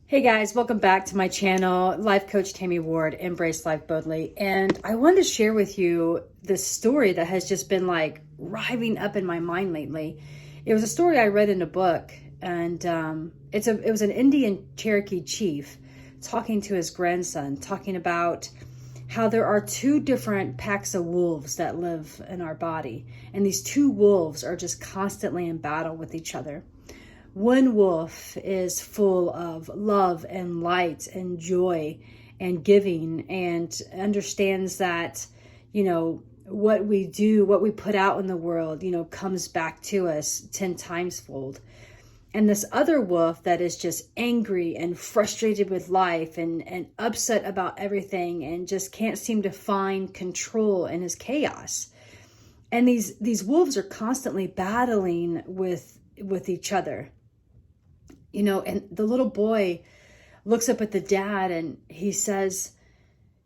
Hey guys, welcome back to my channel, Life Coach Tammy Ward, Embrace Life Boldly. And I wanted to share with you this story that has just been like riving up in my mind lately. It was a story I read in a book, and it was an Indian Cherokee chief talking to his grandson, talking about how there are two different packs of wolves that live in our body. And these two wolves are just constantly in battle with each other. One wolf is full of love and light and joy and giving, and understands that, what we do, what we put out in the world, comes back to us 10 times fold. And this other wolf that is just angry and frustrated with life and upset about everything and just can't seem to find control in his chaos. And these wolves are constantly battling with each other. And the little boy looks up at the dad and he says,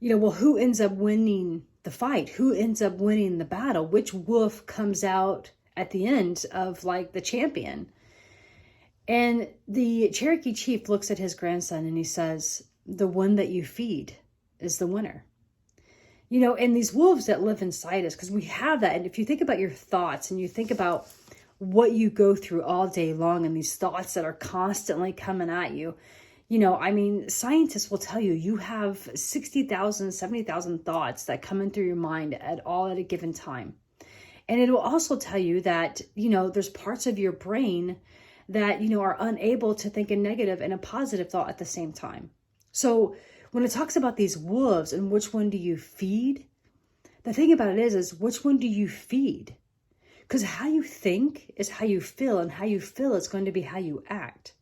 well, who ends up winning the fight? Who ends up winning the battle? Which wolf comes out at the end of like the champion? And the Cherokee chief looks at his grandson and he says, the one that you feed is the winner. And these wolves that live inside us, because we have that. And if you think about your thoughts and you think about what you go through all day long and these thoughts that are constantly coming at you, scientists will tell you, you have 60,000, 70,000 thoughts that come in through your mind at a given time. And it will also tell you that, there's parts of your brain that, are unable to think a negative and a positive thought at the same time. So when it talks about these wolves and which one do you feed, the thing about it is which one do you feed? Because how you think is how you feel, and how you feel is going to be how you act.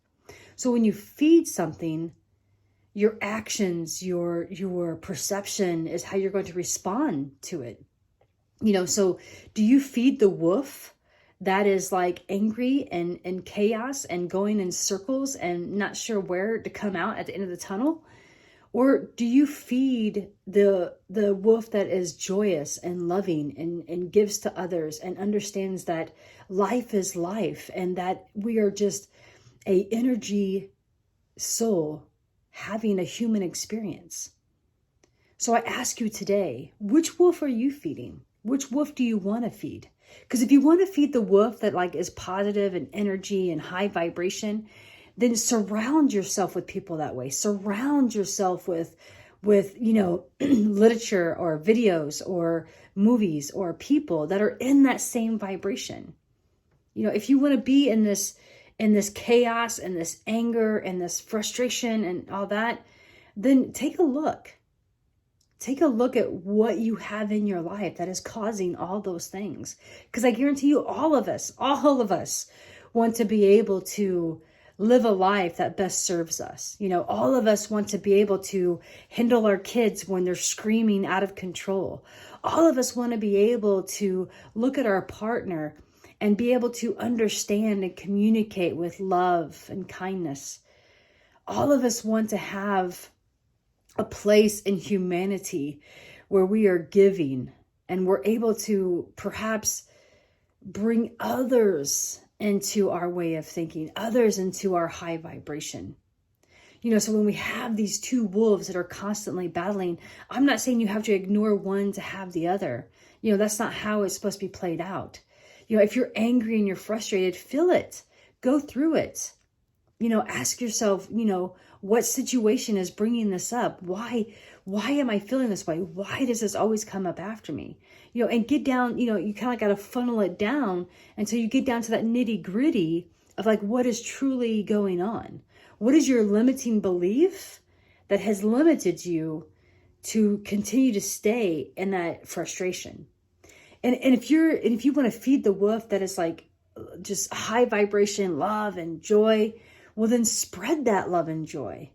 So when you feed something, your actions, your perception is how you're going to respond to it. So do you feed the wolf that is like angry and chaos and going in circles and not sure where to come out at the end of the tunnel? Or do you feed the wolf that is joyous and loving and gives to others and understands that life is life and that we are just a energy soul having a human experience? So I ask you today, which wolf are you feeding? Which wolf do you want to feed? Because if you want to feed the wolf that like is positive and energy and high vibration, then surround yourself with people that way. Surround yourself with literature or videos or movies or people that are in that same vibration. If you want to be in this chaos and this anger and this frustration and all that, then take a look. Take a look at what you have in your life that is causing all those things. Because I guarantee you, all of us want to be able to live a life that best serves us. All of us want to be able to handle our kids when they're screaming out of control. All of us want to be able to look at our partner and be able to understand and communicate with love and kindness. All of us want to have a place in humanity where we are giving and we're able to perhaps bring others into our way of thinking, others into our high vibration. So when we have these two wolves that are constantly battling, I'm not saying you have to ignore one to have the other. That's not how it's supposed to be played out. If you're angry and you're frustrated, feel it, go through it. Ask yourself, what situation is bringing this up? Why am I feeling this way? Why does this always come up after me? And get down, you kind of got to funnel it down until you get down to that nitty gritty of like, what is truly going on? What is your limiting belief that has limited you to continue to stay in that frustration? And if you want to feed the wolf that is like just high vibration, love and joy, well, then spread that love and joy.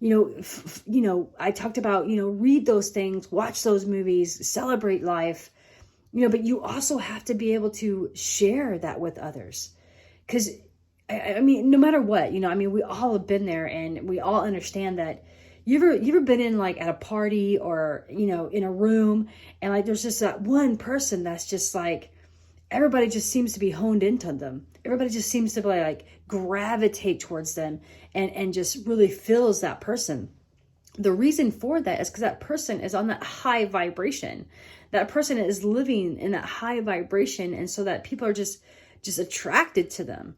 I talked about, read those things, watch those movies, celebrate life, but you also have to be able to share that with others. Because, no matter what, we all have been there and we all understand that. You ever been in like at a party or, in a room and like there's just that one person that's just like, everybody just seems to be honed into them. Everybody just seems to be like gravitate towards them and just really fills that person. The reason for that is because that person is on that high vibration. That person is living in that high vibration. And so that people are just attracted to them.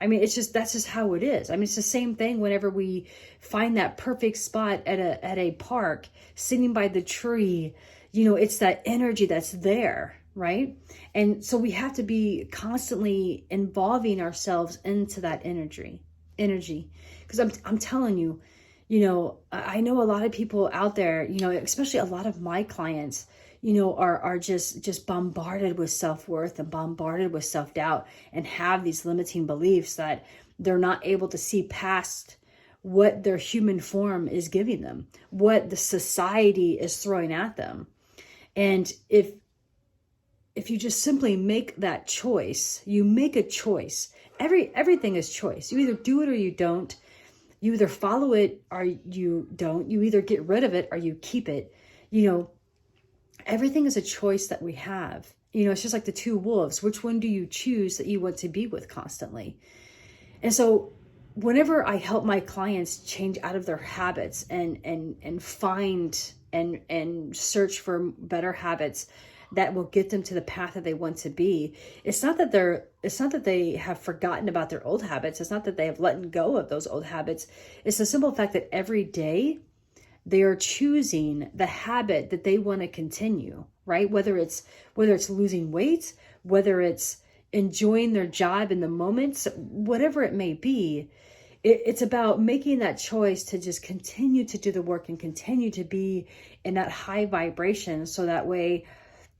I mean, that's just how it is. I mean, it's the same thing whenever we find that perfect spot at a park, sitting by the tree, it's that energy that's there, right? And so we have to be constantly involving ourselves into that energy. Because I'm telling you, I know a lot of people out there, especially a lot of my clients, are just bombarded with self-worth and bombarded with self-doubt and have these limiting beliefs that they're not able to see past what their human form is giving them, what the society is throwing at them. And if you just simply make that choice, you make a choice. Everything is choice. You either do it or you don't. You either follow it or you don't. You either get rid of it or you keep it. Everything is a choice that we have. It's just like the two wolves. Which one do you choose that you want to be with constantly? And so whenever I help my clients change out of their habits and find and search for better habits that will get them to the path that they want to be, it's not that they have forgotten about their old habits. It's not that they have let go of those old habits. It's the simple fact that every day they are choosing the habit that they want to continue, right? Whether it's losing weight, whether it's enjoying their job in the moments, whatever it may be, it's about making that choice to just continue to do the work and continue to be in that high vibration. So that way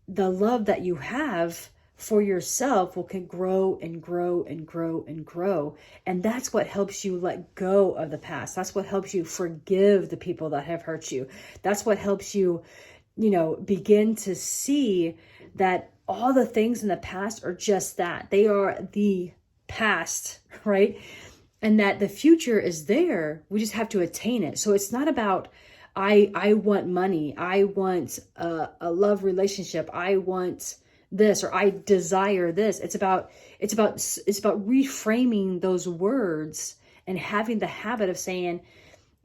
the love that you have for yourself will can grow and grow and grow and grow. And that's what helps you let go of the past. That's what helps you forgive the people that have hurt you. That's what helps you, begin to see that all the things in the past are just that. They are the past, right? And that the future is there. We just have to attain it. So it's not about, I want money. I want a love relationship. I want this, or I desire this. It's about reframing those words and having the habit of saying,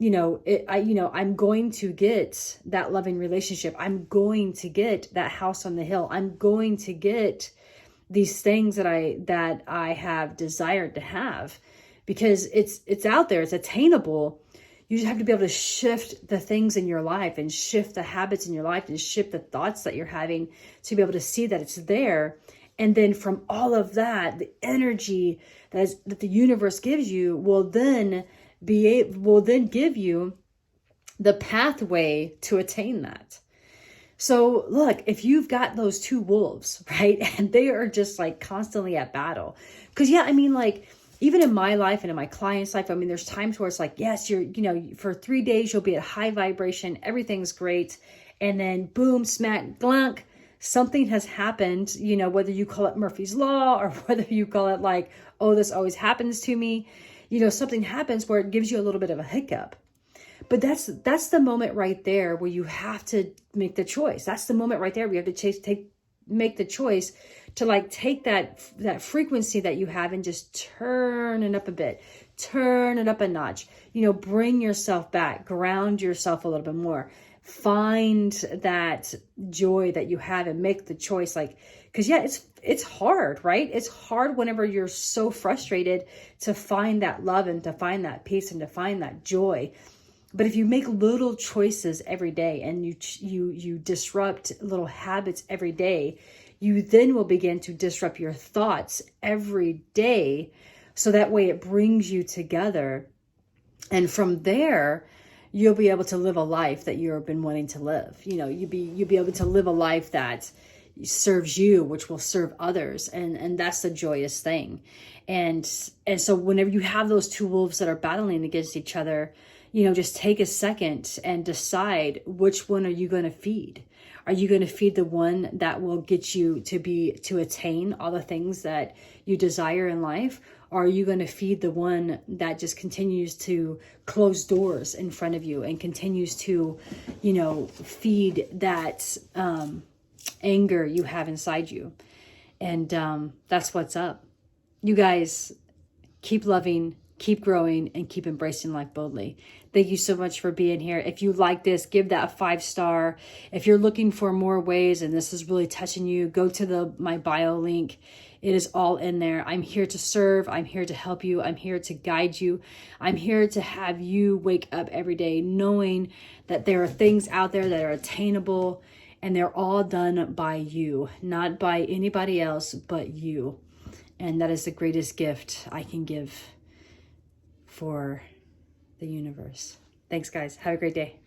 I'm going to get that loving relationship. I'm going to get that house on the hill. I'm going to get these things that I have desired to have, because it's out there. It's attainable. You just have to be able to shift the things in your life and shift the habits in your life and shift the thoughts that you're having to be able to see that it's there. And then from all of that, the energy that the universe gives you will then give you the pathway to attain that. So look, if you've got those two wolves, right, and they are just like constantly at battle, because even in my life and in my client's life, there's times where it's like, yes, for 3 days, you'll be at high vibration. Everything's great. And then boom, smack, glunk, something has happened, whether you call it Murphy's Law or whether you call it like, oh, this always happens to me. Something happens where it gives you a little bit of a hiccup. But that's the moment right there where you have to make the choice. That's the moment right there where you have to make the choice to take that frequency that you have and just turn it up a bit, turn it up a notch, bring yourself back, ground yourself a little bit more, find that joy that you have and make the choice. Because it's hard, right? It's hard whenever you're so frustrated to find that love and to find that peace and to find that joy. But if you make little choices every day and you disrupt little habits every day, you then will begin to disrupt your thoughts every day. So that way it brings you together. And from there, you'll be able to live a life that you've been wanting to live. You'll be able to live a life that serves you, which will serve others. And that's the joyous thing. And so whenever you have those two wolves that are battling against each other, just take a second and decide which one are you going to feed. Are you going to feed the one that will get you to attain all the things that you desire in life? Or are you going to feed the one that just continues to close doors in front of you and continues to, feed that anger you have inside you? And that's what's up. You guys, keep loving, keep growing, and keep embracing life boldly. Thank you so much for being here. If you like this, give that a 5-star. If you're looking for more ways and this is really touching you, go to my bio link. It is all in there. I'm here to serve. I'm here to help you. I'm here to guide you. I'm here to have you wake up every day knowing that there are things out there that are attainable, and they're all done by you, not by anybody else but you. And that is the greatest gift I can give for the universe. Thanks, guys. Have a great day.